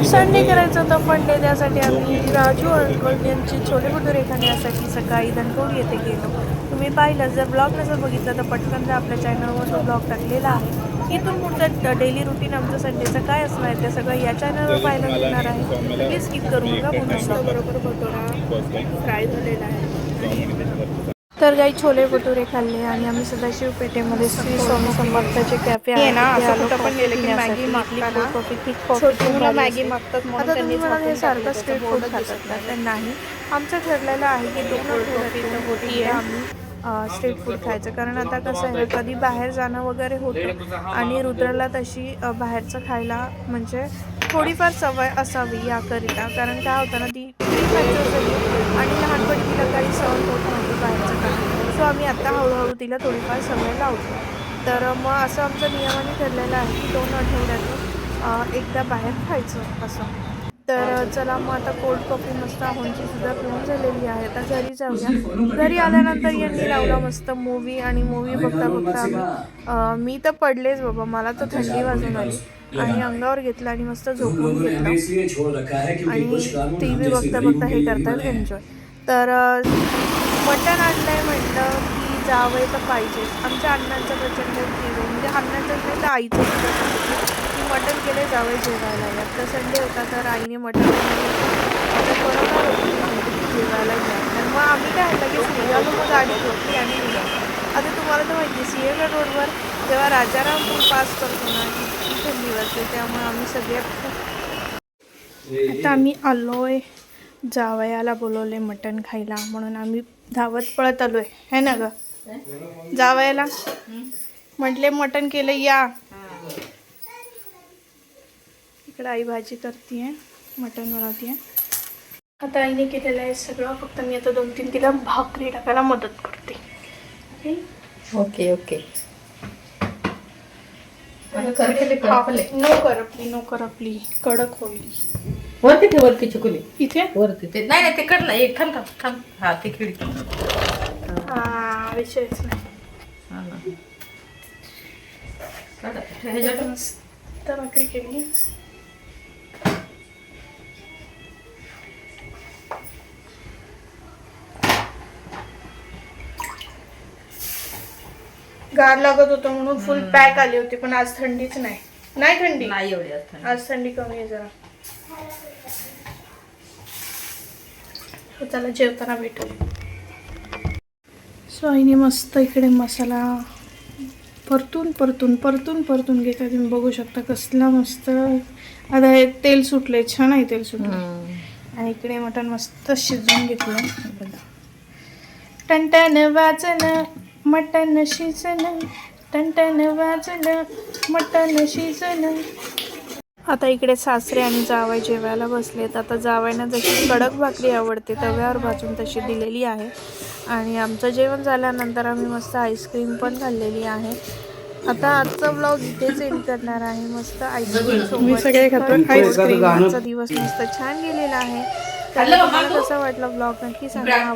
Sunday करायचं होतं फंडे, त्यासाठी आम्ही राजू अंकल यांची छोले भटुरे खाण्यासाठी सकाळी धनकवडी येथे गेलो. तुम्ही पाहिलं, जर ब्लॉग नसेल बघितलं तर पटकन जर आपल्या चॅनलवर तो ब्लॉग टाकलेला आहे. इथून पुढचं डेली रुटीन आमचं संडेचं काय असणार आहे ते सगळं या चॅनलवर पाहायला मिळणार आहे. प्लीज स्किप करू नका. पुन्हा बरोबर भटुरा फ्राय झालेला आहे. तर काही छोले भटुरे खाल्ले आणि आम्ही सदाशिव पेठेमध्ये श्री स्वामी समर्थाचे कॅफे आहे ना, असं कुठं पण गेले की मॅगी मागताना छोटी मुलं मॅगी मागतात. आता तुम्ही मला हे सारखं स्ट्रीट फूड खातात तर नाही, आमचं ठरलेलं आहे की 2 आठवड्यात होती आहे आम्ही स्ट्रीट फूड खायचं. कारण आता कसं आहे, कधी बाहेर जाणं वगैरे होतं आणि रुद्राला तशी बाहेरचं खायला म्हणजे थोडीफार सवय असावी याकरिता. कारण काय होतं ना, ती आणि लहानपणी तिला काही सहन होत नव्हतं बाहेरचं खाणं. सो आम्ही आता हळूहळू तिला थोडीफार सवय लावतो. तर मग असं आमचं नियमाने ठरलेलं आहे की 2 आठवड्यातून एकदा बाहेर खायचं असं. तर चला मग आता कोल्ड कॉफी मस्त आहोंची सुद्धा पिऊन झालेली आहे. आता घरी जाऊया. घरी आल्यानंतर यांनी लावला मस्त मूवी आणि मूवी बघता बघता आम्ही मी तर पडलेच बाबा, मला तर थंडी वाजून आली आणि अंगावर घेतलं आणि मस्त झोपून घेतलं आणि टी व्ही बघता बघता हे करतात एन्जॉय. तर मटण आणलंय म्हटलं की जावं तर पाहिजेच. आमच्या अण्णांचं प्रचंड प्रिय, म्हणजे अण्णांचं नाही तर आईचं सुद्धा की मटण केले जावं जेवायला या. तर संडे होता तर आईने मटण जेवायला घ्या. तर मग आम्ही काय लगेच निघालो. मग गाडी घेतली आणि निघालो. आता तुम्हाला तर माहिती आहे, सिंहगड रोडवर जेव्हा राजाराम पूल पास करतो ना, इतकी थंडी वाजते. त्यामुळे आम्ही सगळे आता आम्ही आलोय, जावयाला बोलवले मटण खायला म्हणून आम्ही धावत पळत आलोय. है ना ग, जावयाला म्हटले मटण केलं या. इकडं आई भाजी करते, मटण बनवते. आता आईने केलेलं आहे सगळं, फक्त मी आता 2-3 तिला भाकरी टाकायला मदत करते. Okay okay. नो करपली कडक होईल. वरती ठेव, वरती चुकली इथे वरती ते नाही नाही, ते कडला एक थांब थांब थांब. हा ते खिडकी. हा विषयच नाही. हा ना, ह्याच्यात मस्त भाकरी केली. गार लागत होतं म्हणून फुल पॅक आली होती, पण आज थंडीच नाही. नाही थंडी नाही एवढी आज थंडी कमी आहे जरा. चला जेवताना भेटू. सो आईने मस्त इकडे मसाला परतून परतून परतून परतून घेता. तुम्ही बघू शकता कसला मस्त आता हे तेल सुटले, छान आहे तेल सुटले. आणि इकडे मटण मस्त शिजवून घेतलं. बघा, टनटन वाजलं मटण शिजलं, टनटन वाजलं मटण शिजलं. आता इकडे सासरे आणि जावई जेवायला बसलेत. आता जावईना जशी कडक भाकरी आवडते तव्यावर भाजून तशी दिलेली आहे. आणि आमचं जेवण झाल्यानंतर आम्ही मस्त आईस्क्रीम पण खाल्लेली आहे. आता आजचा ब्लॉग इथेच एंड करणार आहे. मस्त आईस्क्रीम सोबत आईस्क्रीम. आजचा दिवस मस्त छान गेलेला आहे. तर तुम्हाला कसा वाटला ब्लॉग नक्की सांगा.